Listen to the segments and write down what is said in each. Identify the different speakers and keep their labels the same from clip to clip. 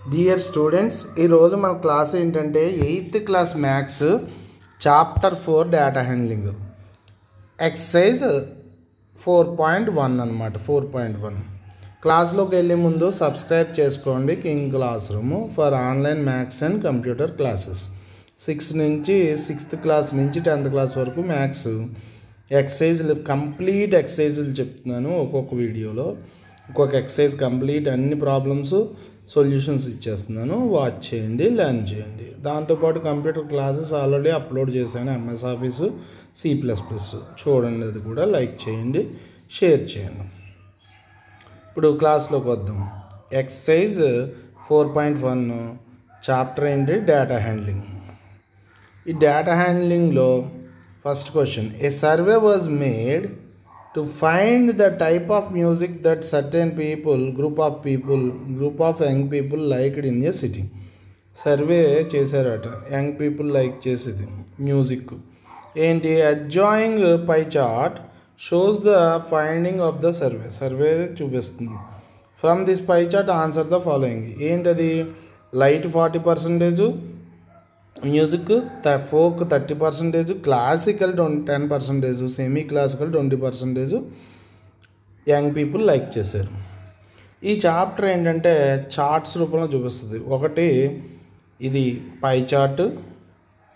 Speaker 1: Dear students, ఈరోజు మన class ఏంటంటే 8th class maths chapter 4 data handling exercise 4.1 అనమాట. 4.1 క్లాస్లోకి వెళ్ళే ముందు సబ్స్క్రైబ్ చేసుకోండి king class room for online maths and computer classes. 6th class నుంచి 10th క్లాస్ వరకు మ్యాథ్స్ ఎక్సర్సైజ్లు కంప్లీట్ ఎక్సర్సైజ్లు చెప్తున్నాను. ఒక్కొక్క వీడియోలో ఒక్కొక్క ఎక్సర్సైజ్ కంప్లీట్ అన్ని ప్రాబ్లమ్స్ సొల్యూషన్స్ ఇచ్చేస్తున్నాను. వాచ్ చేయండి, లెర్న్ చేయండి. దాంతోపాటు కంప్యూటర్ క్లాసెస్ ఆల్రెడీ అప్లోడ్ చేశాను. MS office, C++. చూడండి, అది కూడా లైక్ చేయండి, షేర్ చేయండి. ఇప్పుడు క్లాస్లోకి వద్దాం. ఎక్సర్సైజ్ 4.1 చాప్టర్ ఏంటి? Data handling. ఈ డేటా హ్యాండ్లింగ్లో first question, a survey was made to find the type of music that certain people, group of young people liked in a city. Survey చేశారట, young people like చేసేది music ఏంటి? Adjoining pie chart shows the finding of the survey చూపిస్తుంది. From this pie chart answer the following. ఏంటది? Light 40%, music folk 30%, classical 10%, semi classical 20% young people like చేశారు. ఈ chapter ఏంటంటే charts రూపంలో చూపిస్తుంది. ఒకటి ఇది పై చార్ట్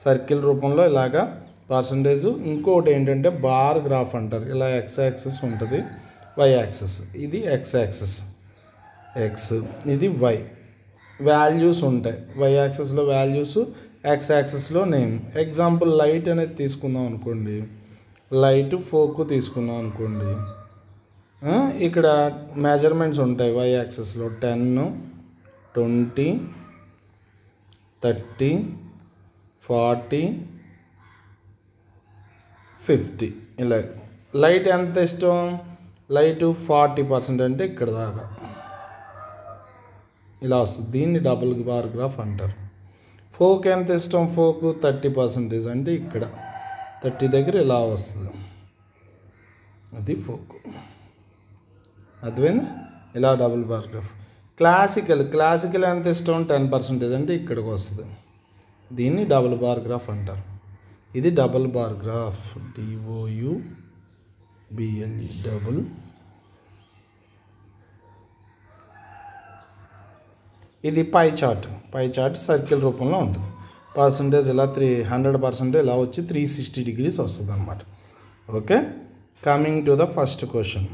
Speaker 1: సర్కిల్ రూపంలో ఇలాగా పర్సంటేజ్, ఇంకోటి ఏంటంటే బార్ గ్రాఫ్ అంటారు. ఇలా ఎక్స్ యాక్సిస్ ఉంటుంది, వై యాక్సిస్. ఇది ఎక్స్ యాక్సిస్ ఎక్స్, ఇది వై. వాల్యూస్ ఉంటాయి. వై యాక్సిస్లో వాల్యూస్, ఎక్స్ యాక్సిస్లో నేమ్. ఎగ్జాంపుల్ లైట్ అనేది తీసుకుందాం అనుకోండి. లైట్ ఫోక్ తీసుకున్నాం అనుకోండి. ఇక్కడ మెజర్మెంట్స్ ఉంటాయి వై యాక్సిస్లో. 10, 20, 30, 40, 50 ఇలా. లైట్ ఎంత ఇష్టం? లైట్ 40% అంటే ఇక్కడ దాకా ఇలా వస్తుంది. దీన్ని డబుల్ బార్ గ్రాఫ్ అంటారు. ఫోక్ ఎంత ఇష్టం? ఫోక్ 30% అంటే ఇక్కడ 30 దగ్గర ఇలా వస్తుంది. అది ఫోక్. అర్థమైంది? ఇలా డబుల్ బార్ గ్రాఫ్. క్లాసికల్ ఎంత ఇష్టం? 10% అంటే ఇక్కడికి వస్తుంది. దీన్ని డబుల్ బార్ గ్రాఫ్ అంటారు. ఇది double bar graph, DOUBLE double. ఇది పై చార్ట్ సర్కిల్ రూపంలో ఉంటుంది. పర్సంటేజ్ ఇలా 100% ఇలా వచ్చి 360 degrees వస్తుంది అనమాట. Okay, coming to the first question.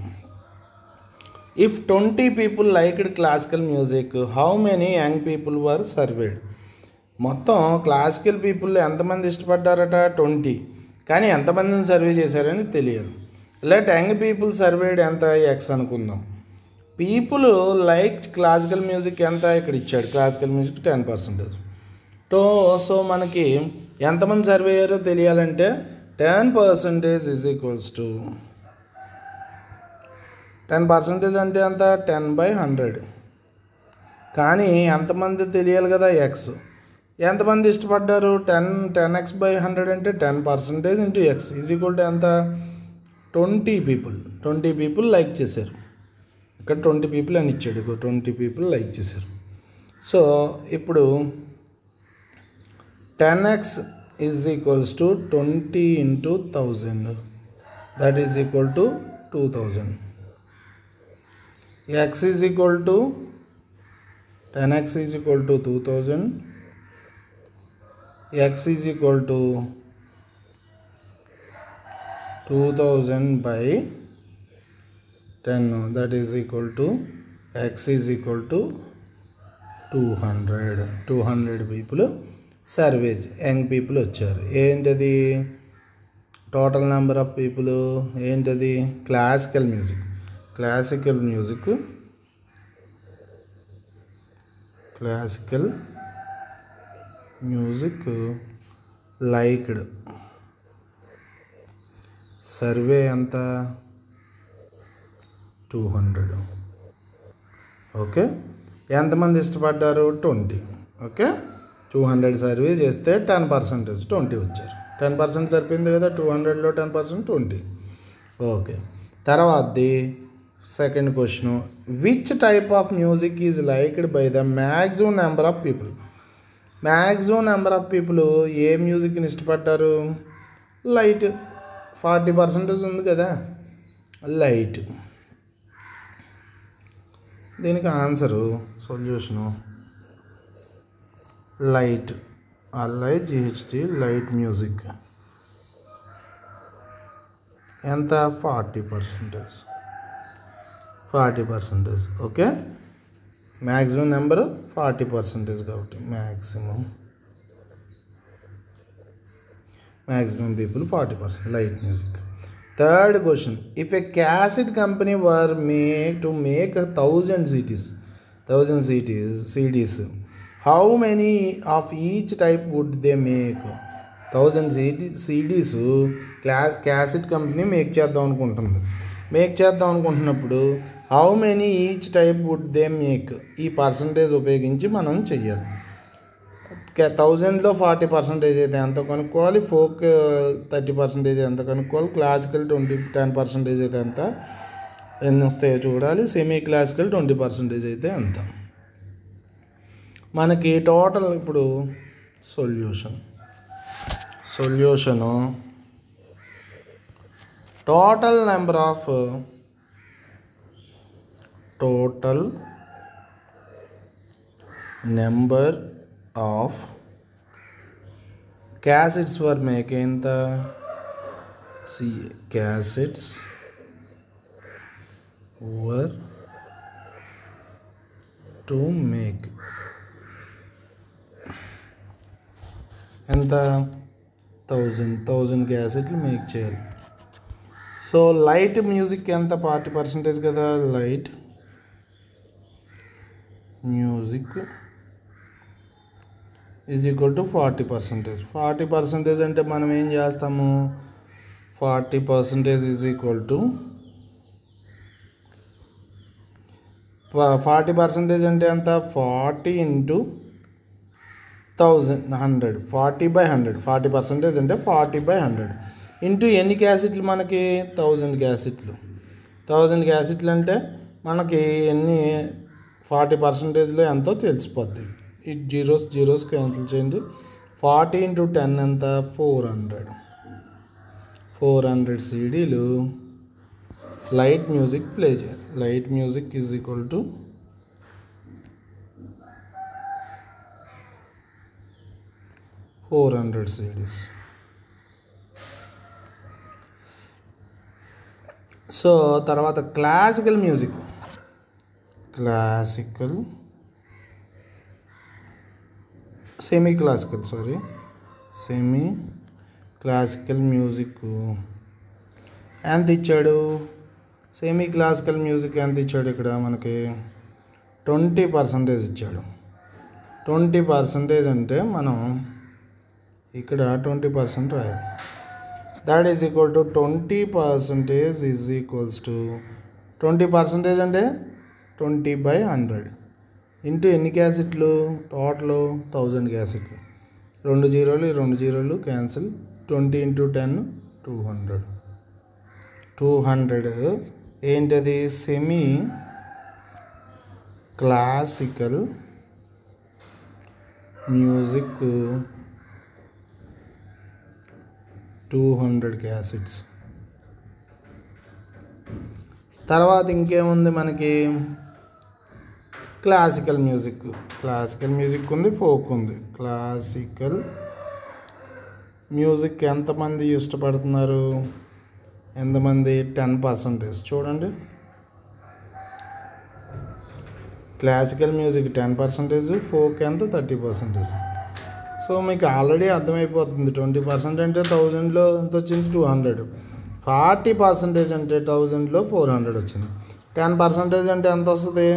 Speaker 1: If 20 people liked classical music, how many young people were surveyed? మొత్తం క్లాసికల్ పీపుల్ ఎంతమంది ఇష్టపడ్డారట? 20. కానీ ఎంతమందిని సర్వే చేశారని తెలియదు. లెట్ యంగ్ పీపుల్ సర్వేడ్ ఎంత? ఎక్స్ అనుకుందాం. పీపుల్ లైక్ క్లాసికల్ మ్యూజిక్ ఎంత? ఇక్కడ ఇచ్చాడు. Classical music 10%. సో మనకి ఎంతమంది సర్వే అయ్యారో తెలియాలంటే 10% ఈజ్ ఈక్వల్స్ టు 10% అంటే ఎంత? 10/100. కానీ ఎంతమంది తెలియాలి కదా? ఎక్స్. ఎంతమంది ఇష్టపడ్డారు? 10x/100 అంటే 10% into X is equal to ఎంత? 20 people. 20 people లైక్ చేశారు. ఇక్కడ 20 people అని ఇచ్చాడు. 20 people లైక్ చేశారు. సో ఇప్పుడు 10x is equals to 20 into 1000, that is equal to 2000. x is equal to 10x is equal to 2000. x is equal to 2000/10, that is equal to x is equal to 200. 200 people survey young people వచ్చారు. ఏంటది? Total number of people ఏంటది? Classical music liked survey ఎంత? 200. Okay, ఎంతమంది ఇష్టపడ్డారు? 20. Okay, 200 survey చేస్తే 10% 20 వచ్చారు. 10% సరిపోయింది కదా? 200లో 10% 20. ఓకే, తర్వాతది second question, which type of music is liked by the maximum number of people? Maximum number of people ఏ మ్యూజిక్ని ఇష్టపడ్డారు? లైట్. 40% ఉంది కదా, లైట్. దీనికి answer solution light, LIGHT, light music. ఎంత? 40%. ఓకే, మ్యాక్సిమం నెంబరు 40% కాబట్టి maximum people 40%, light music. Third question, if a cassette company were to make 1000 CDs, how many of each type would they make? 1000 CDs cassette company make చేద్దాం అనుకుంటున్నప్పుడు how many each type would they make? ఈ percentage ఉపయోగించి మనం చెయ్యాలి. 1000లో 40% అయితే ఎంత కనుక్కోవాలి, folk 30% ఎంత కనుక్కోవాలి, క్లాసికల్ 10% అయితే ఎంత, ఎన్ని వస్తాయో చూడాలి, సెమీ క్లాసికల్ 20% అయితే ఎంత. మనకి టోటల్ ఇప్పుడు solution total number of cassettes were make, ఎంత? క్యాసెట్స్ వర్ టు మేక్ ఎంత? 1000 క్యాసెట్లు మేక్ చేయాలి. సో లైట్ మ్యూజిక్ ఎంత? 40% కదా, light music is equal to 40%. 40% అంటే మనం ఏం చేస్తాము, 40% ఈజ్ ఈక్వల్ టు 40% అంటే ఎంత? 40 into 1000, 100, 40/100. 40% అంటే 40/100 ఇంటూ ఎన్ని క్యాసెట్లు మనకి? 1000 క్యాసెట్లు. 1000 క్యాసెట్లు అంటే మనకి ఎన్ని 40%లో ఎంతో తెలిసిపోద్ది. ఈ జీరోస్ క్యాన్సిల్ చేయండి. 40 into 10 ఎంత? 400 CDలు లైట్ మ్యూజిక్ ప్లే చేయాలి. Light music is equal to 400 CDs. So తర్వాత classical music, semi classical music ఎంత ఇచ్చాడు? సెమీ క్లాసికల్ మ్యూజిక్ ఎంత ఇచ్చాడు? ఇక్కడ మనకి 20% ఇచ్చాడు. 20% అంటే మనం ఇక్కడ 20% రాయాలి. That is equal to 20% is equals to 20% అంటే 20/100 ఇంటూ ఎన్ని క్యాసెట్లు? టోటల్ 1000 క్యాసెట్లు. 2 జీరోలు క్యాన్సిల్. 20 into 10 200 ఏంటది? Semi classical music 200 cassettes. తర్వాత ఇంకేముంది మనకి? క్లాసికల్ మ్యూజిక్ ఉంది, ఫోక్ ఉంది. క్లాసికల్ మ్యూజిక్ ఎంతమంది ఇష్టపడుతున్నారు? ఎంతమంది? 10%. చూడండి, క్లాసికల్ మ్యూజిక్ 10%, ఫోక్ ఎంత? 30%. సో మీకు ఆల్రెడీ అర్థమైపోతుంది. 20% అంటే 1000లో ఎంత వచ్చింది? 200. 40% అంటే 1000లో 400 వచ్చింది. 10% అంటే ఎంత వస్తుంది?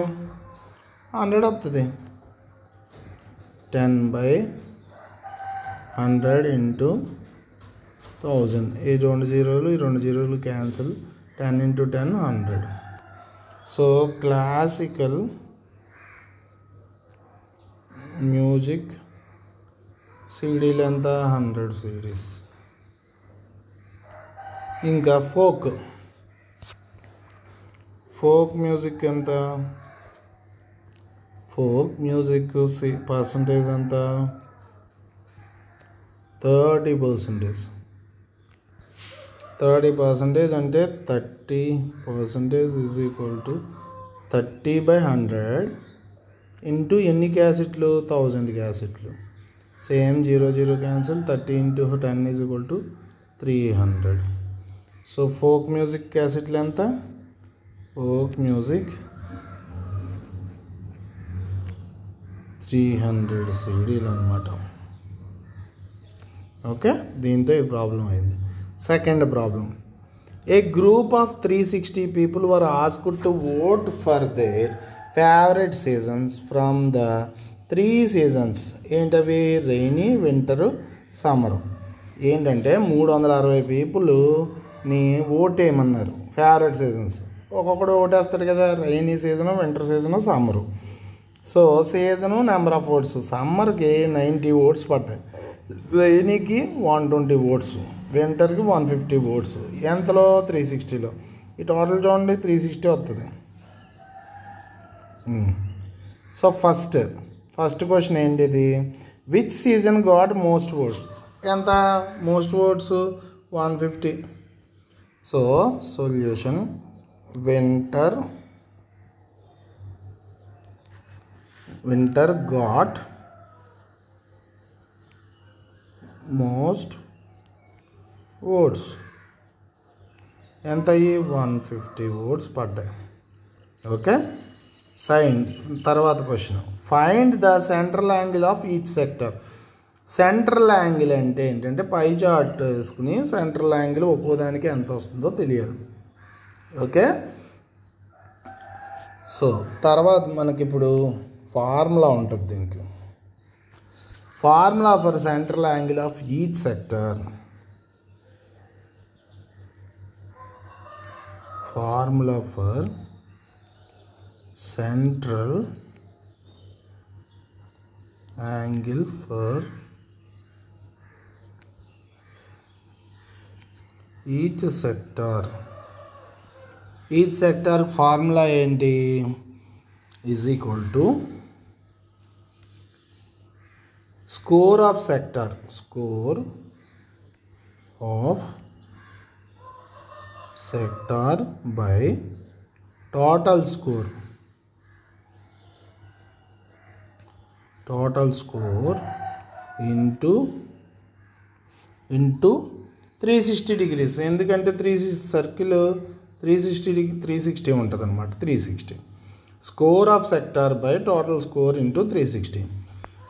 Speaker 1: 100 వస్తుంది. 10/100 ఇంటూ 1000. ఈ 2 జీరోలు cancel. 10 into 10 100. So classical music సీడీలు ఎంత? 100 CDs. ఇంకా ఫోక్ ఫోక్ మ్యూజిక్ ఎంత? ఫోక్ మ్యూజిక్ పర్సంటేజ్ ఎంత? 30%. 30% అంటే 30% ఈజ్ ఈక్వల్ టు 30/100 ఇంటూ ఎన్ని క్యాసెట్లు? 1000 క్యాసెట్లు. Same 0 0 cancel. 30 into 10 is equal to 300. So folk music క్యాసెట్లు ఎంత? ఫోక్ మ్యూజిక్ 300 సీడీలు అనమాట. ఓకే, దీంతో ఈ ప్రాబ్లం అయింది. Second problem, a group of 360 people were asked to vote for their favourite seasons from the 3 seasons. ఏంటవి? Rainy, winter, summer. ఏంటంటే 360 పీపుల్ని ఓట్ వేయమన్నారు. ఫేవరెట్ సీజన్స్ ఒక్కొక్కడు ఓటేస్తాడు కదా, rainy season, winter season, summer. So season number of votes, సమ్మర్కి 90 oats పడ్డాయి, రెయినీకి 120 oats, వింటర్కి 150 oats. ఎంతలో? 360లో. ఈ total చూడండి 360 వస్తుంది. సో ఫస్ట్ క్వశ్చన్ ఏంటిది? Which season got most votes? ఎంత most votes? 150. So solution winter got most votes. ఎంత? 150 ఓట్స్ పడ్డాయి. ఓకే, తర్వాత question, find the central angle of each sector. Central angle అంటే ఏంటంటే పై చార్ట్ వేసుకుని సెంట్రల్ యాంగిల్ ఒక్కోదానికి ఎంత వస్తుందో తెలియాలి. ఓకే, సో తర్వాత మనకి ఇప్పుడు ఫార్ములా ఉంటుంది దీనికి. Formula for central angle of each sector. Formula for central angle for each sector. Each sector formula ఏంటి? Is equal to score of sector, score of sector by total score. Total score into 360 degrees. ఎందుకంటే 360 circle 360 ఉంటుంది అనమాట. 360 score of sector by total score into 360.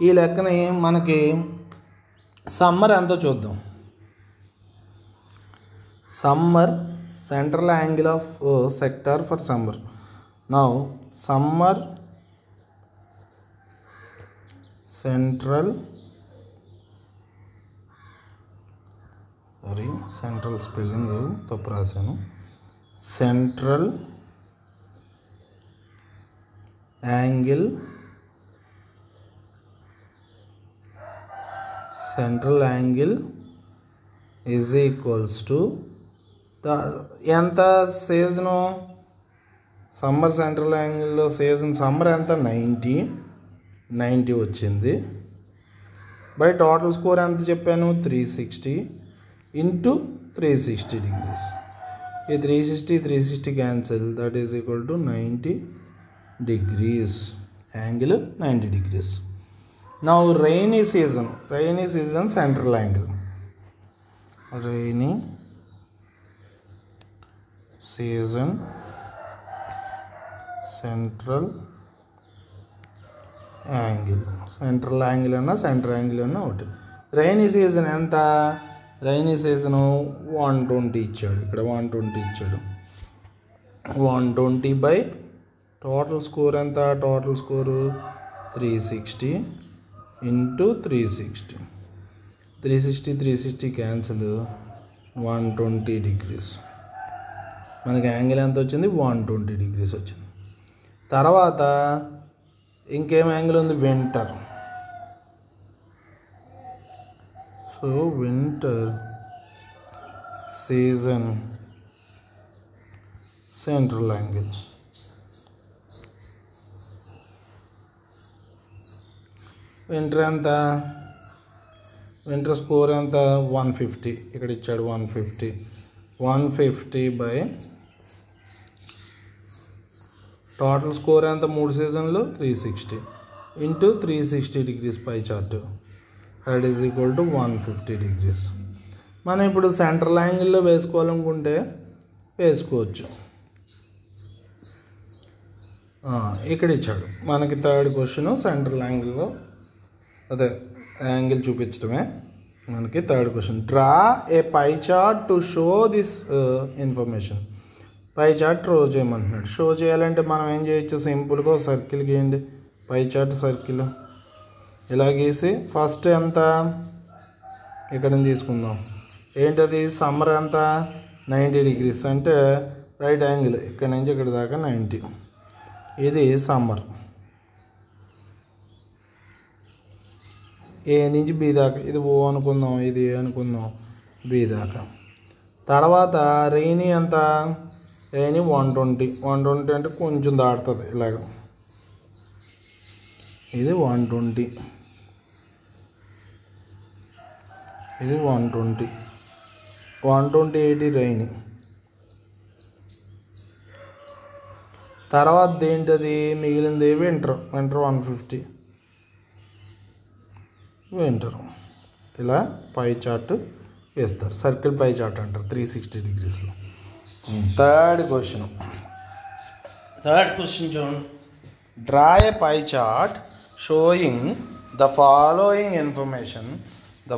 Speaker 1: ఈ లెక్కని మనకి summer ఎంతో చూద్దాం. Summer central angle of sector for summer. Now summer central spelling తప్పు రాశాను. Central angle is equals to ఎంత? సీజను సమ్మర్ సెంట్రల్ యాంగిల్లో సీజన్ సమ్మర్ ఎంత? 90 వచ్చింది. బై టోటల్ స్కోర్ ఎంత చెప్పాను? 360 ఇంటూ 360 డిగ్రీస్. ఈ 360 cancel. That is equal to 90 degrees. Angle 90 degrees. Now rainy season central angle. Rainy season central angle అన్నా centre angle అన్నా ఒకటి. రైనీ సీజన్ ఎంత? రైనీ సీజను 120 ఇచ్చాడు. ఇక్కడ 120 ఇచ్చాడు. 120 బై టోటల్ స్కోర్ ఎంత? Total score 360 into 360 cancel. 120 degrees. మనకి angle ఎంత వచ్చింది? 120 డిగ్రీస్ వచ్చింది. తర్వాత ఇంకేం యాంగిల్ ఉంది? Winter. So winter season central angle winter ఎంత, వింటర్ స్కోర్ ఎంత 150, ఇక్కడ ఇచ్చాడు 150 బై టోటల్ స్కోర్ ఎంత 3 సీజన్లు 360 into 360 degrees pie chart, that is equal to 150 degrees. మనం ఇప్పుడు సెంట్రల్ యాంగిల్లో వేసుకోవాలనుకుంటే వేసుకోవచ్చు. ఇక్కడ ఇచ్చాడు మనకి థర్డ్ క్వశ్చన్ సెంట్రల్ యాంగిల్లో, అదే యాంగిల్ చూపించడమే మనకి third question. Draw a pie chart to show this information. Pie chart draw చేయమంటున్నాడు. షో చేయాలంటే మనం ఏం చేయొచ్చు, సింపుల్గా సర్కిల్ గీయండి. పై చార్ట్ సర్కిల్ ఇలా గీసి ఫస్ట్ ఎంత ఇక్కడ తీసుకుందాం. ఏంటది సమ్మర్ ఎంత 90 డిగ్రీస్ అంటే రైట్ యాంగిల్ ఇక్కడ నుంచి ఇక్కడ దాకా 90. ఇది సమ్మర్, ఏ నుంచి బి దాకా, ఇది ఓ అనుకుందాం, ఇది ఏ అనుకుందాం, బి దాకా. తర్వాత రెయినీ ఎంత, రెయినీ 120 అంటే కొంచెం దాటుతుంది ఇలాగ, ఇది 120, ఇది 120 రెయినీ. తర్వాత ఏంటది మిగిలింది వింటర్ 150 వింటర్. ఇలా పై చార్ట్ వేస్తారు, సర్కిల్ పై చార్ట్ అంటారు 360 డిగ్రీస్లో. థర్డ్ క్వశ్చన్ చూడండి. Draw a pie chart showing the following information. The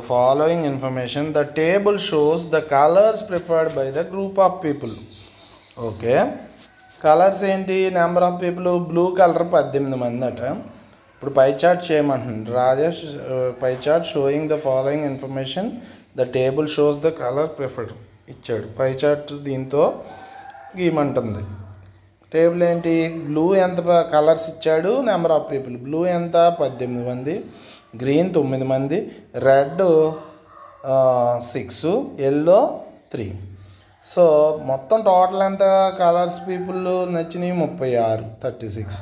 Speaker 1: table shows the colors preferred by the group of people. Okay, colours ఏంటి, number of people, blue colour 18 మంది అట. ఇప్పుడు pie chart చేయమంటున్నాడు. Rajesh pie chart showing the following information, the table shows the colour preferred ఇచ్చాడు. Pie chart దీంతో గీయమంటుంది. Table ఏంటి, blue ఎంత కలర్స్ ఇచ్చాడు, నెంబర్ ఆఫ్ పీపుల్. బ్లూ ఎంత 18 మంది, గ్రీన్ 9 మంది, రెడ్ 6, ఎల్లో 3. సో మొత్తం టోటల్ ఎంత కలర్స్ పీపుల్ నచ్చినాయి 36, 36.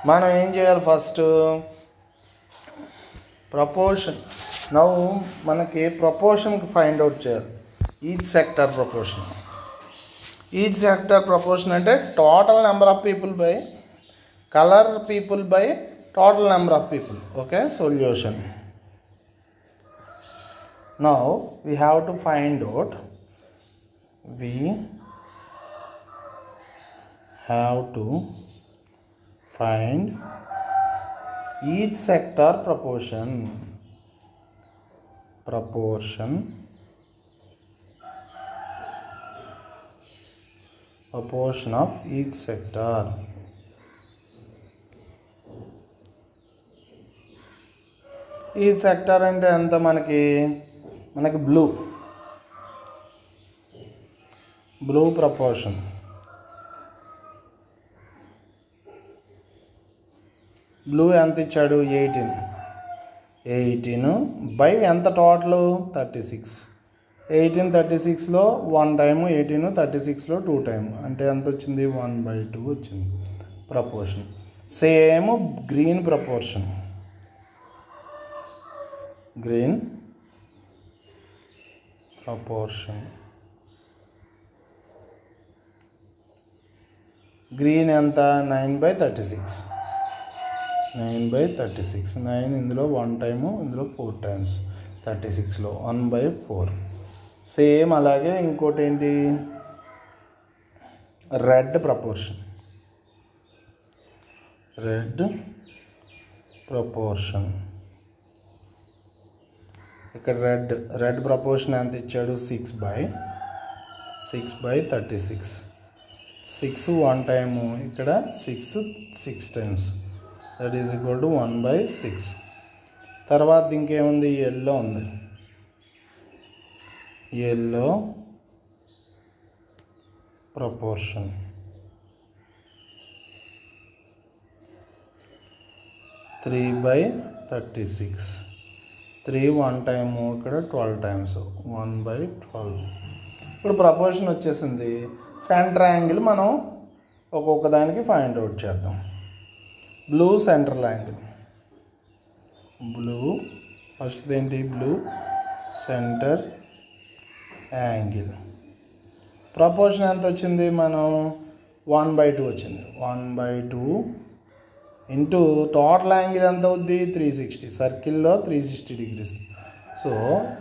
Speaker 1: మనం ఏం చేయాలి, ఫస్ట్ ప్రపోర్షన్. నవ్వు మనకి ప్రపోర్షన్కి ఫైండ్ అవుట్ చేయాలి. ఈచ్ సెక్టర్ ప్రపోర్షన్ అంటే total number of people by colour people by total number of people. Okay, solution. Now we have to find out each sector proportion of each sector. ఈ sector అంటే ఎంత, మనకి blue proportion. Blue ఎంత ఇచ్చాడు 18 by ఎంత total 36. 18 36లో 1 time, 18 36లో 2 time, అంటే ఎంత వచ్చింది 1/2 వచ్చింది proportion. Same green proportion, green ఎంత 9/36. 9 ఇందులో 1 టైము, ఇందులో 4 టైమ్స్, 36లో 1/4. సేమ్ అలాగే ఇంకోటి ఏంటి, రెడ్ ప్రపోర్షన్. ఇక్కడ రెడ్ ప్రపోర్షన్ ఎంత ఇచ్చాడు 6/36. 6 1 టైము, ఇక్కడ 6 times, that is equal to 1/6. తర్వాత ఇంకేముంది, ఎల్లో ఉంది. Yellow proportion 3/36. 3 1 టైము, ఇక్కడ 12 టైమ్స్, 1/12. ఇప్పుడు ప్రపోర్షన్ వచ్చేసింది. సెంటర్ యాంగిల్ మనం ఒక్కొక్క దానికి ఫైండ్ అవుట్ చేద్దాం. Blue central angle. Blue first ఏంటి బ్లూ సెంటర్ యాంగిల్. ప్రపోర్షన్ ఎంత వచ్చింది మనం 1/2 వచ్చింది. 1/2 ఇంటూ టోటల్ యాంగిల్ ఎంత అవుద్ది 360. సర్కిల్లో 360 degrees. So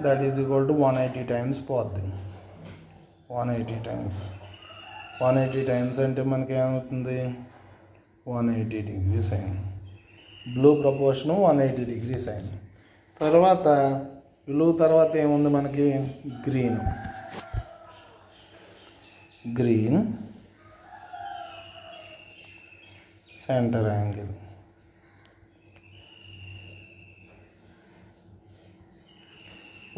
Speaker 1: that is equal to 180 times పోద్ది. 180 టైమ్స్ 180 టైమ్స్ అంటే మనకి ఏమవుతుంది 180 degrees అయింది. బ్లూ ప్రపోర్షను 180 degrees అయింది. తర్వాత బ్లూ తర్వాత ఏముంది మనకి green centre angle.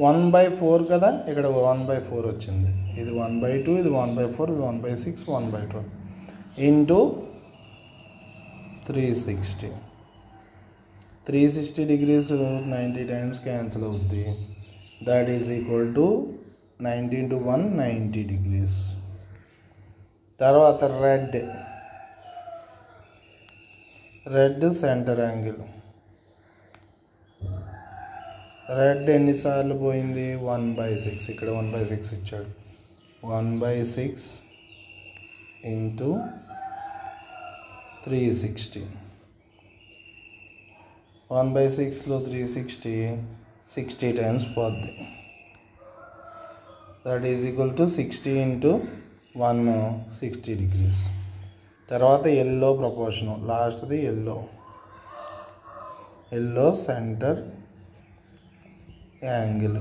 Speaker 1: One by four కదా, ఇక్కడ 1/4 వచ్చింది. ఇది 1/2, ఇది 1/4, ఇది 1/6, 1/12 ఇంటూ 360. 360 degrees 90 టైమ్స్ క్యాన్సిల్ అవుద్ది. That is equal to 90 into 1 90 degrees. తర్వాత రెడ్ సెంటర్ యాంగిల్. రెడ్ ఎన్నిసార్లు పోయింది 1/6. ఇక్కడ 1/6 ఇచ్చాడు. 1/6 ఇంటూ 360. 1/6లో 360 60 టైమ్స్ పోద్ది. That is equal to 60 into 1 60 degrees. తర్వాత ఎల్లో ప్రపోర్షను లాస్ట్ది yellow center angle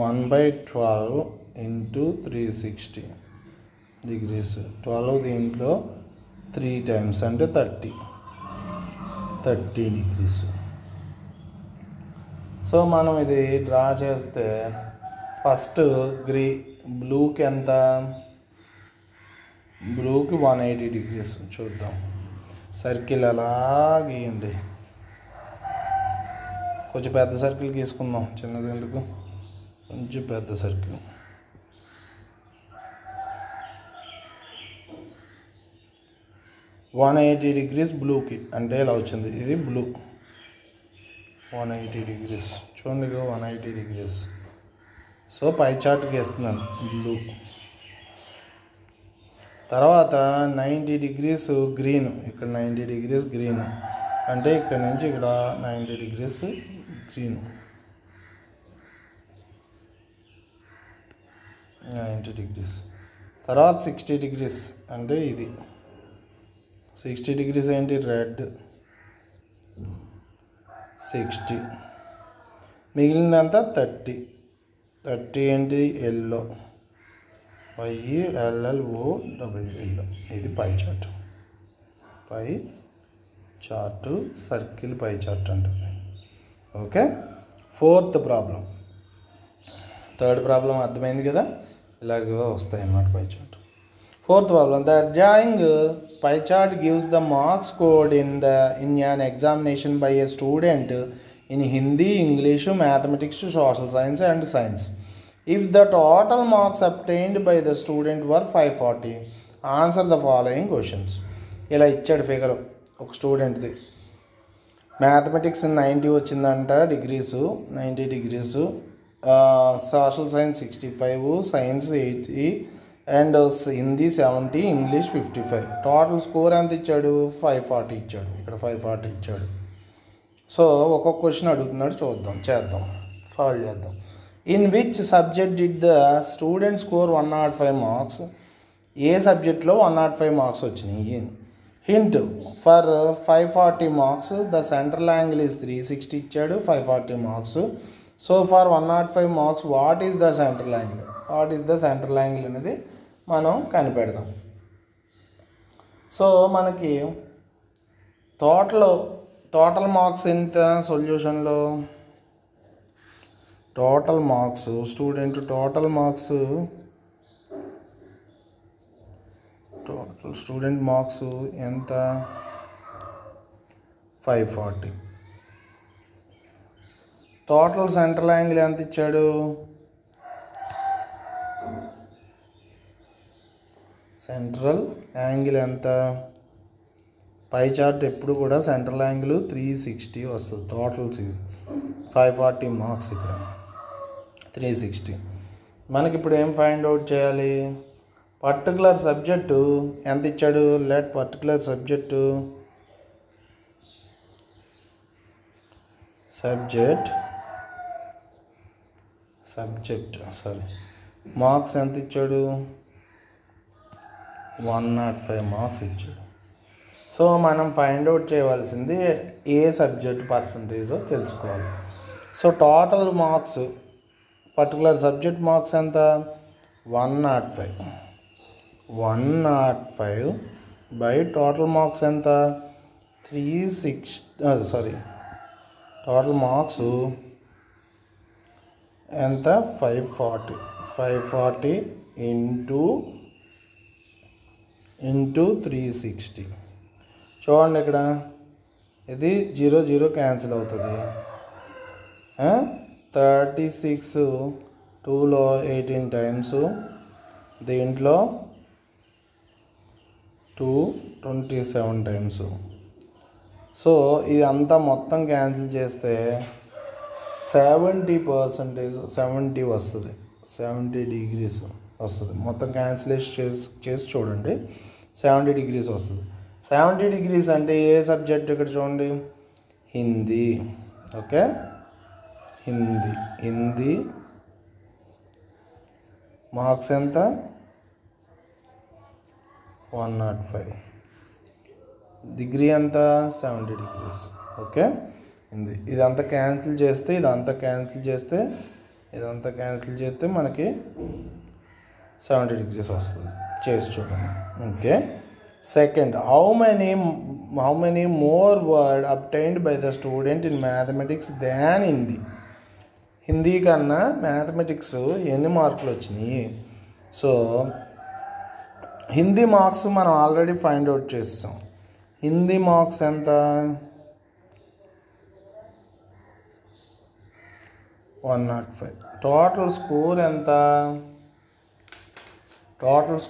Speaker 1: 1/12 into 360 degrees. 12 దీంట్లో 3 టైమ్స్ అంటే 30 degrees. సో మనం ఇది డ్రా చేస్తే ఫస్ట్ బ్లూకి ఎంత, బ్లూకి 180 degrees చూద్దాం. సర్కిల్ అలా గీయండి. కొంచెం పెద్ద సర్కిల్ గీసుకుందాం, చిన్నది ఎందుకు, కొంచెం పెద్ద సర్కిల్. వన్ 180 degrees బ్లూకి అంటే ఇలా వచ్చింది. ఇది బ్లూ 180 degrees చూడండి, 180 degrees. సో పై చార్ట్కి వేస్తున్నాను బ్లూ. తర్వాత 90 degrees గ్రీన్. ఇక్కడ 90 degrees గ్రీన్ అంటే ఇక్కడ నుంచి ఇక్కడ 90 degrees గ్రీన్. 90 degrees. తర్వాత 60 degrees అంటే ఇది 60 degrees ఏంటి రెడ్ 60. మిగిలిందంతా 30 ఏంటి ఎల్లో YELLO ఎల్లో. ఇది పై చార్టు సర్కిల్ పై చార్ట్ అంటుంది. Okay, fourth problem. Third problem అర్థమైంది కదా, ఇలాగ వస్తాయి అన్నమాట pie chart. Fourth problem, the adjoining pie chart gives the marks code in an examination by a student in Hindi, English, mathematics, social science and science. If the total marks obtained by the student were 540, answer the following questions. ఇలా ఇచ్చాడు figure ఒక స్టూడెంట్ది. Mathematics 90 వచ్చిందంట degrees, 90 degrees. Social science 65, science 80 and Hindi 70, English 55. Total score ఎంత ఇచ్చాడు 540 ఇచ్చాడు. ఇక్కడ 540 ఇచ్చాడు. So ఒక్కొక్క క్వశ్చన్ అడుగుతున్నాడు, చేద్దాం సాల్వ్ చేద్దాం. In which subject did the student score 105 marks? ఏ సబ్జెక్ట్లో 105 మార్క్స్ వచ్చినాయి? Hint, for 540 marks the central angle is 360 ఇచ్చాడు. 540 marks. So for 105 marks what is the central angle? అనేది మనం కనిపెడదాం. సో మనకి టోటల్ మార్క్స్ ఎంత సొల్యూషన్లో? Total marks student total marks student marks ఎంత? 540. టోటల్ సెంట్రల్ యాంగిల్ ఎంత ఇచ్చాడు? సెంట్రల్ యాంగిల్ ఎంత? పై చార్ట్ ఎప్పుడు కూడా సెంట్రల్ యాంగిల్ 360 వస్తుంది. టోటల్ 540 మార్క్స్ ఇక్కడ 360. మనకి ఇప్పుడు ఏం ఫైండ్ అవుట్ చేయాలి? పర్టికులర్ సబ్జెక్టు ఎంత ఇచ్చాడు? లెట్ పర్టికులర్ సబ్జెక్టు మార్క్స్ ఎంత ఇచ్చాడు? 105 మార్క్స్ ఇచ్చాడు. సో మనం ఫైండ్ అవుట్ చేయవలసింది ఏ సబ్జెక్ట్ పర్సంటేజో తెలుసుకోవాలి. So total marks particular subject marks ఎంత? 105 బై టోటల్ మార్క్స్ ఎంత? 360 టోటల్ మార్క్స్ ఎంత? 540 ఇంటూ 360. చూడండి ఇక్కడ ఇది 0 క్యాన్సిల్ అవుతుంది. 36 2లో 18 టైమ్స్, దీంట్లో 27 టైమ్స్. సో ఇదంతా మొత్తం క్యాన్సిల్ చేస్తే 70% వస్తుంది. 70 degrees వస్తుంది. మొత్తం క్యాన్సిలేషన్ చేసి చూడండి, 70 degrees వస్తుంది. 70 degrees అంటే ఏ సబ్జెక్ట్? ఇక్కడ చూడండి, హిందీ. ఓకే, హిందీ మార్క్స్ ఎంత? 105. డిగ్రీ ఎంత? 70 degrees. ఓకే, ఇదంతా క్యాన్సిల్ చేస్తే ఇదంతా క్యాన్సిల్ చేస్తే మనకి 70 degrees వస్తుంది. చేసి చూడండి. Okay, second, how many more word obtained by the student in mathematics than Hindi. Hindi కన్నా మ్యాథమెటిక్స్ ఎన్ని మార్కులు వచ్చినాయి? సో హిందీ మార్క్స్ మనం ఆల్రెడీ ఫైండ్ అవుట్ చేస్తాం. హిందీ మార్క్స్ ఎంత? 105. టోటల్ స్కోర్ ఎంత? Total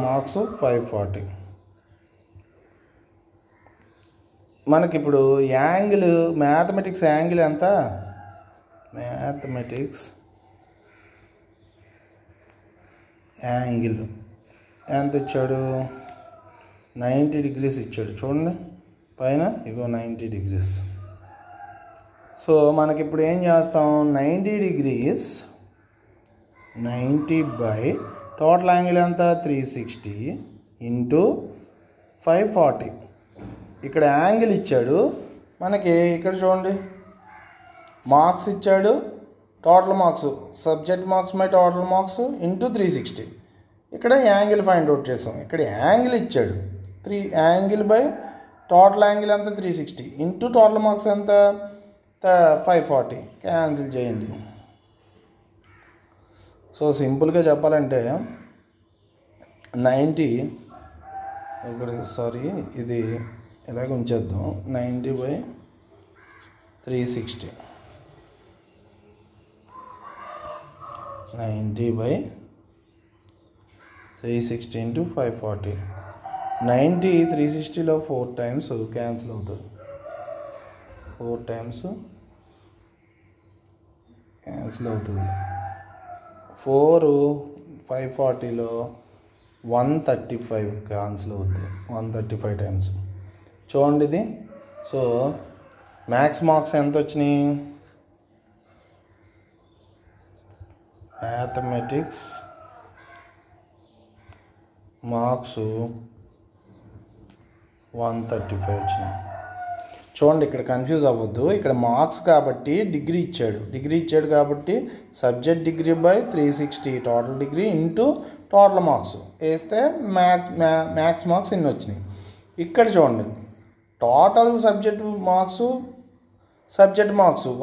Speaker 1: marks 540. మనకిప్పుడు యాంగిల్, మ్యాథమెటిక్స్ యాంగిల్ ఎంత? మ్యాథమెటిక్స్ యాంగిల్ ఎంత ఇచ్చాడు? 90 degrees ఇచ్చాడు. చూడండి పైన, ఇగో 90 degrees. సో మనకి ఇప్పుడు ఏం చేస్తాం? 90 బై టోటల్ యాంగిల్ ఎంత? 360 ఇంటూ 540. ఇక్కడ యాంగిల్ ఇచ్చాడు మనకి. ఇక్కడ చూడండి, మార్క్స్ ఇచ్చాడు, total marks, subject marks by total marks into 360. ఇక్కడ యాంగిల్ ఫైండ్ అవుట్ చేసాం. ఇక్కడ యాంగిల్ ఇచ్చాడు, యాంగిల్ బై టోటల్ యాంగిల్ ఎంత? 360 ఇంటూ టోటల్ మార్క్స్ ఎంత? 540. క్యాన్సిల్ చేయండి. సో సింపుల్గా చెప్పాలంటే 90, ఇది ఇలాగ ఉంచేద్దాం. 90 by 360, 90 by 360 into 540. 90 360లో 4 times cancel అవుతుంది. 4 టైమ్స్ క్యాన్సిల్ అవుతుంది. 4 540లో 135 క్యాన్సిల్ అవుతుంది. 135 టైమ్స్. చూడండి ఇది. సో మ్యాథ్స్ మార్క్స్ ఎంత వచ్చినాయి? మ్యాథమెటిక్స్ మార్క్స్ 135 వచ్చినాయి. చూడండి, ఇక్కడ కన్ఫ్యూజ్ అవ్వద్దు. ఇక్కడ మార్క్స్ కాబట్టి డిగ్రీ ఇచ్చాడు కాబట్టి subject degree by 360 total degree into total marks వేస్తే మ్యాథ్స్ మార్క్స్ ఇన్ని వచ్చినాయి. ఇక్కడ చూడండి, total subject marks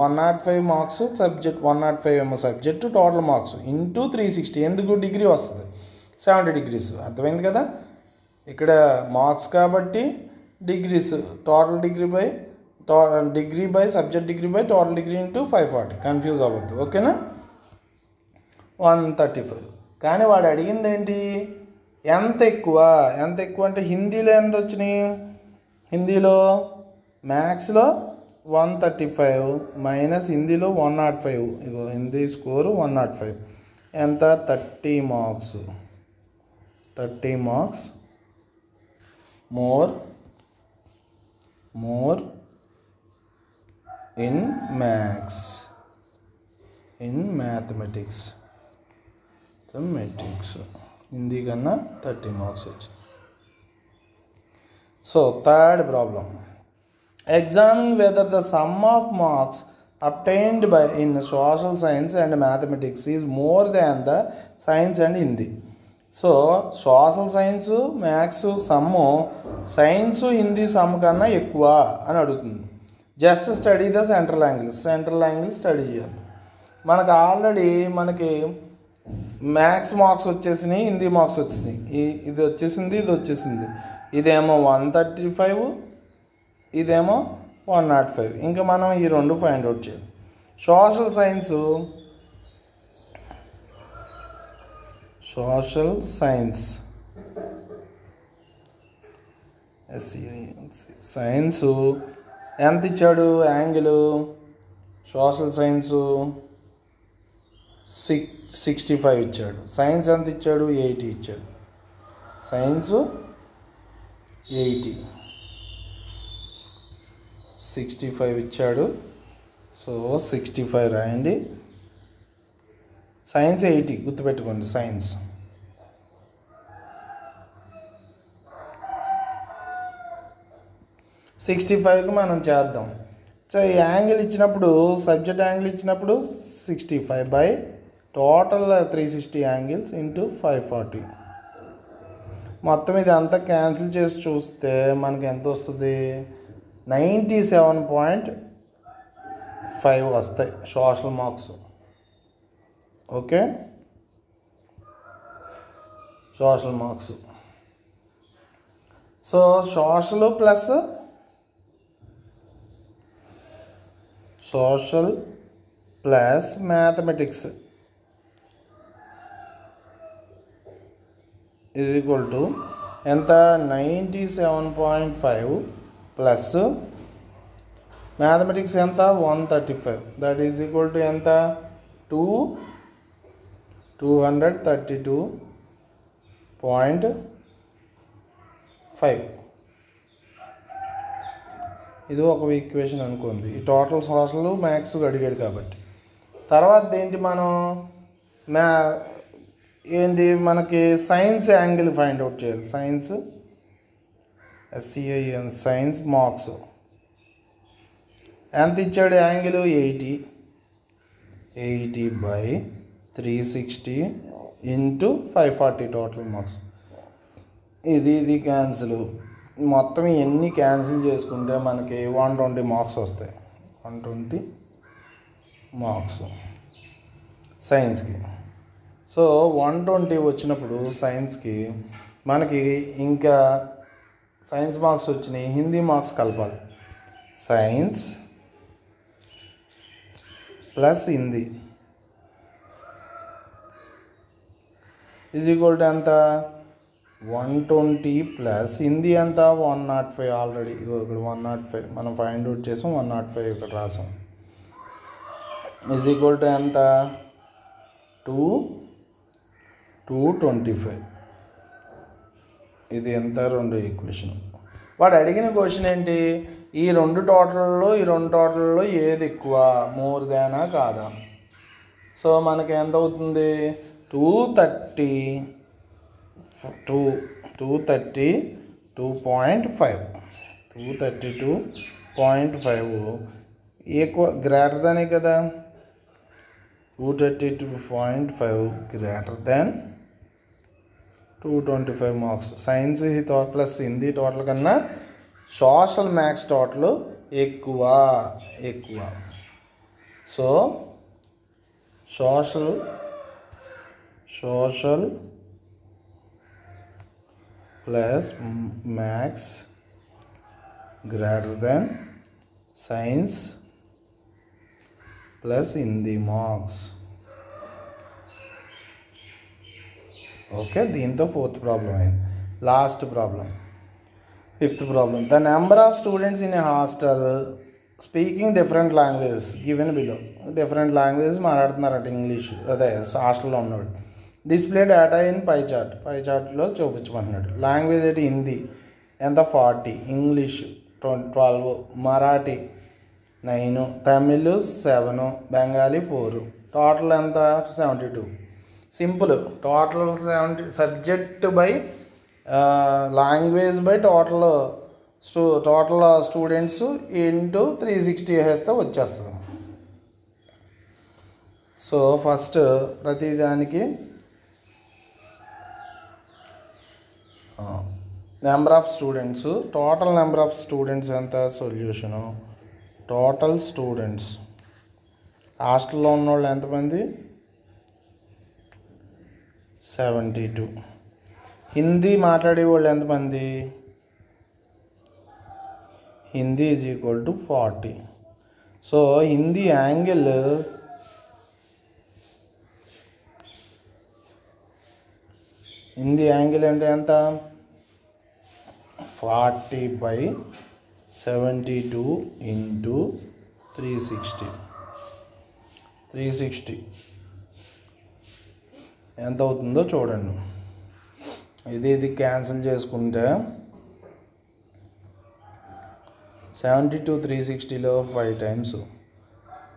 Speaker 1: 105 marks, subject 105 ఏమో సబ్జెక్టు, టోటల్ మార్క్స్ ఇంటూ 360. ఎందుకు? డిగ్రీ వస్తుంది 70 degrees. అర్థమైంది కదా? ఇక్కడ మార్క్స్ కాబట్టి degrees, total degree by degree by subject degree by total degree into 540. Confuse అవ్వద్దు, ఓకేనా. 135. కానీ వాడు అడిగింది ఏంటి, ఎంత ఎక్కువ అంటే హిందీలో ఎంత వచ్చినాయి, హిందీలో మ్యాథ్స్లో 135 మైనస్ హిందీలో 105. ఇగో హిందీ స్కోరు 105 ఎంత, 30 marks. 30 marks more in mathematics. Hindi కన్నా 30 మార్క్స్ వచ్చింది. So third problem, examine whether the sum of marks obtained in social science and mathematics is more than the science and Hindi. So social science maths సమ్ము science Hindi సమ్ కన్నా ఎక్కువ అని అడుగుతుంది. Just study the central angles study చేయాలి. మనకు already maths marks వచ్చేసినాయి, Hindi marks వచ్చేసినాయి. ఇది వచ్చేసింది. ఇదేమో 135, ఇదేమో 105. ఇంకా మనం ఈ రెండు ఫైండ్ అవుట్ చేయాలి. సోషల్ సైన్స్ ఎంత ఇచ్చాడు యాంగిల్, సోషల్ సైన్స్ 65 ఇచ్చాడు. సైన్స్ ఎంత ఇచ్చాడు, 80 ఇచ్చాడు. సైన్స్ 80, 65 ఇచ్చాడు. సో 65 రాయండి. సైన్స్ 80 గుర్తుపెట్టుకోండి. సైన్స్ 65కి మనం చేద్దాం. సో ఈ యాంగిల్ ఇచ్చినప్పుడు, సబ్జెక్ట్ యాంగిల్ ఇచ్చినప్పుడు 65 బై టోటల్ 360 యాంగిల్స్ ఇంటూ 540. మొత్తం ఇది అంతా క్యాన్సిల్ చేసి చూస్తే మనకి ఎంత వస్తుంది, 97.5 వస్తాయి social marks. Okay, social marks. So social plus mathematics is equal to ఎంత, 97.5 ప్లస్ మ్యాథమెటిక్స్ ఎంత, 135. దట్ ఈజ్ ఈక్వల్ టు ఎంత, 232.5. ఇది ఒక ఈక్వేషన్ అనుకోండి. ఈ టోటల్ సోషల్ మ్యాథ్స్ అడిగాడు కాబట్టి. తర్వాత ఏంటి, మనం మనకి సైన్స్ యాంగిల్ ఫైండ్ అవుట్ చేయాలి. సైన్స్ మార్క్స్ ఎంత ఇచ్చాడు angle, 80 by 360 into 540 total marks. ఇది క్యాన్సిల్. మొత్తం ఎన్ని క్యాన్సిల్ చేసుకుంటే మనకి 120 మార్క్స్ వస్తాయి. 120 మార్క్స్ సైన్స్కి. సో 120 వచ్చినప్పుడు సైన్స్కి మనకి ఇంకా సైన్స్ మార్క్స్ వచ్చినాయి, హిందీ మార్క్స్ కలపాలి. Science plus Hindi is equal to ఎంత, 120 ప్లస్ హిందీ ఎంత, 105. ఆల్రెడీ ఇక్కడ 105 మనం ఫైండ్ అవుట్ చేసాం, 105 ఇక్కడ రాసాం. ఈజ్ ఈక్వల్ టు ఎంత, 225. ఇది ఎంత, రెండు ఈక్వేషన్. వాడు అడిగిన క్వశ్చన్ ఏంటి, ఈ రెండు టోటల్లో ఏది ఎక్కువ, మోర్ దానా కాదా. సో మనకి ఎంత అవుతుంది, 232.5 ఎక్కువ, గ్రేటర్ దానే కదా. 232.5 greater than 225 marks. Science plus Hindi total కన్నా సోషల్ మ్యాథ్స్ టోటల్ ఎక్కువ. So social plus maths greater than science plus Hindi marks. Okay, దీంతో ఫోర్త్ ప్రాబ్లం అయింది. Last problem, fifth problem. The number of students in a hostel speaking different languages given below. Different languages మాట్లాడుతున్నారంట, English అదే హాస్టల్లో ఉన్నాడు. Display data in pie chart, pie చార్ట్లో చూపించమంటున్నాడు. Language ఏంటి? హిందీ ఎంత? 40, ఇంగ్లీష్ 12, మరాఠీ 9, తమిళ్ 7, బెంగాలీ 4. టోటల్ ఎంత? 72. Simple. Total 70 subject by language by total students into 360 వేస్తే వచ్చేస్తుంది. సో ఫస్ట్ ప్రతిదానికి number of students, total number of students ఎంత? సొల్యూషను టోటల్ స్టూడెంట్స్ హాస్టల్లో ఉన్నవాళ్ళు ఎంతమంది? 72. హిందీ మాట్లాడే వాళ్ళు ఎంతమంది? Hindi is equal to 40. So Hindi angle అంటే ఎంత? 40/72 ఇంటూ 360 ఎంత అవుతుందో చూడండి. ఇది క్యాన్సిల్ చేసుకుంటే 72 360లో 5 టైమ్స్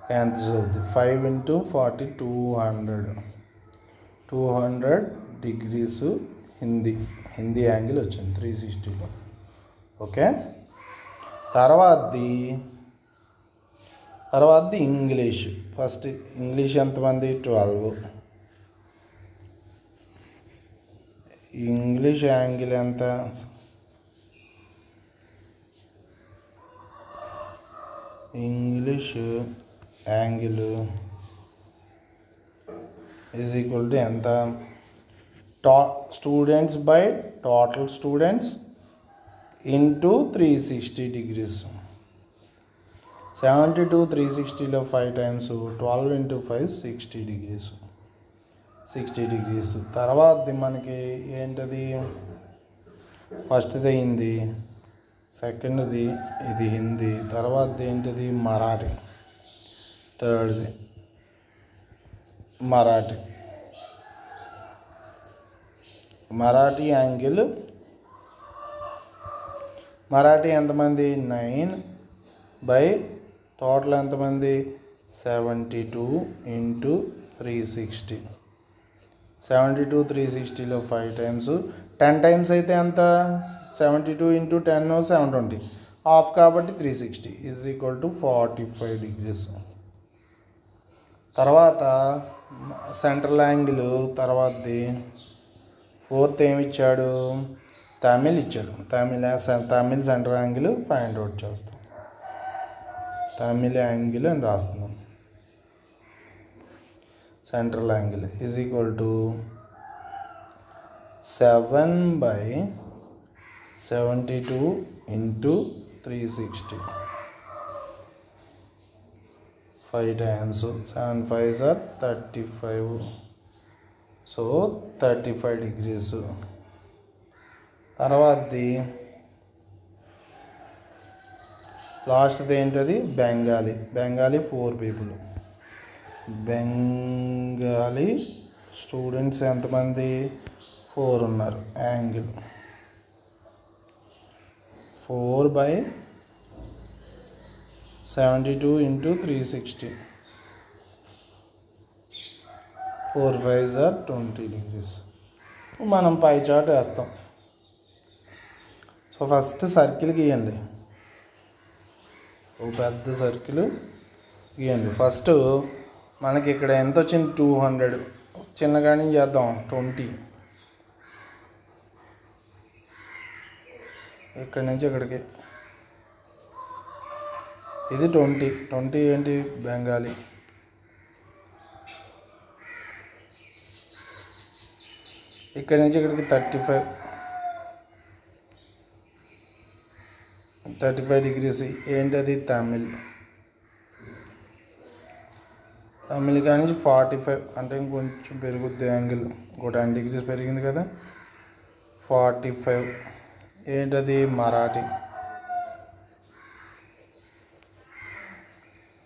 Speaker 1: క్యాన్సిల్ అవుతుంది. 5 ఇంటూ 40 200 డిగ్రీస్ హిందీ యాంగిల్ వచ్చింది 360లో. ఓకే, తర్వాతది ఇంగ్లీష్. ఫస్ట్ ఇంగ్లీష్ ఎంతమంది? 12. ఇంగ్లీష్ యాంగిల్ ఎంత? English angle is equal to ఎంత? Students by total students into 360 degrees. 72 360లో 5 టైమ్స్ 12 ఇంటూ 5 60 డిగ్రీస్. తర్వాతది మనకి ఏంటది? ఫస్ట్ది హిందీ, సెకండ్ది ఇది హిందీ, తర్వాతది ఏంటిది? మరాఠీ, థర్డ్ది మరాఠీ యాంగిల్. మరాఠీ ఎంతమంది? 9 బై టోటల్ ఎంతమంది? 72 ఇంటూ 360. 72 360లో 5 టైమ్స్ 10 టైమ్స్ అయితే ఎంత? 72 ఇంటూ 10 720, హాఫ్ కాబట్టి 360 ఈజ్ ఈక్వల్ టు 45 డిగ్రీస్. తర్వాత సెంట్రల్ యాంగిల్. తర్వాతది ఫోర్త్ ఏమి ఇచ్చాడు? తమిళ్ ఇచ్చాడు. Tamil central angle find out చేస్తాం. తమిళ్ యాంగిల్ అని రాస్తున్నాం. Central angle is equal to 7/72 into 360. 5 times 7 5s are 35. So 35 degrees. తర్వాతది లాస్ట్ది ఏంటది? బెంగాలీ 4 పీపుల్. బెంగాలీ స్టూడెంట్స్ ఎంతమంది? 4 ఉన్నారు. Angle 4/72 into 360. 4 5s are 20 degrees. మనం పై చార్ట్ వేస్తాం. సో ఫస్ట్ సర్కిల్ గీయండి, ఒక పెద్ద సర్కిల్ గీయండి. ఫస్ట్ మనకి ఇక్కడ ఎంత వచ్చింది? 200. చిన్నగానే చేద్దాం. 20 ఇక్కడి నుంచి ఇక్కడికి. ఇది 20 ఏంటి? బెంగాలీ. ఇక్కడి నుంచి ఇక్కడికి 35. 35 degrees ఏంటది తమిళ్ కానీ 45 అంటే ఇంకొంచెం పెరుగుద్ది యాంగిల్ ఇంకో 10 degrees పెరిగింది కదా 45 ఏంటది మరాఠీ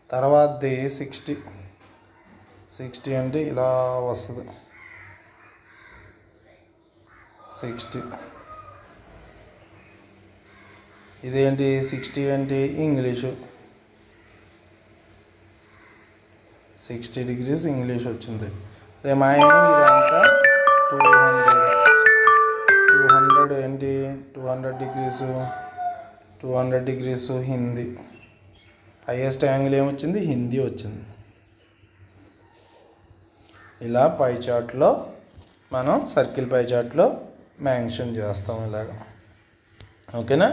Speaker 1: తర్వాతది 60 అంటే ఇలా వస్తుంది 60 ఇదేంటి 60 ఏంటి ఇంగ్లీషు 60 degrees ఇంగ్లీష్ వచ్చింది రిమైనింగ్ ఇదంతా 200 ఏంటి 200 degrees హిందీ హైయెస్ట్ యాంగిల్ ఏమొచ్చింది హిందీ వచ్చింది ఇలా పై చార్ట్లో మనం సర్కిల్ పై చార్ట్లో మెన్షన్ చేస్తాం ఇలాగ ఓకేనా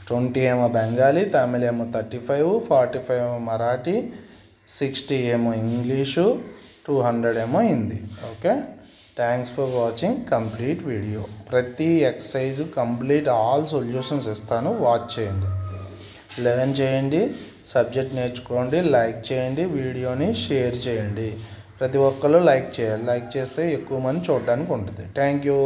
Speaker 1: 20 ఏమో బెంగాలీ తమిళ్ ఏమో 35 45 ఏమో మరాఠీ 60 ఏమో ఇంగ్లీషు 200 ఏమో Hindi okay thanks for watching complete video ప్రతి ఎక్సర్సైజ్ కంప్లీట్ ఆల్ సొల్యూషన్స్ ఇస్తాను వాచ్ చేయండి లెర్న్ చేయండి సబ్జెక్ట్ నేర్చుకోండి లైక్ చేయండి వీడియోని షేర్ చేయండి ప్రతి ఒక్కరు లైక్ చేయాలి లైక్ చేస్తే ఎక్కువ మంది చూడడానికి ఉంటుంది థ్యాంక్ యూ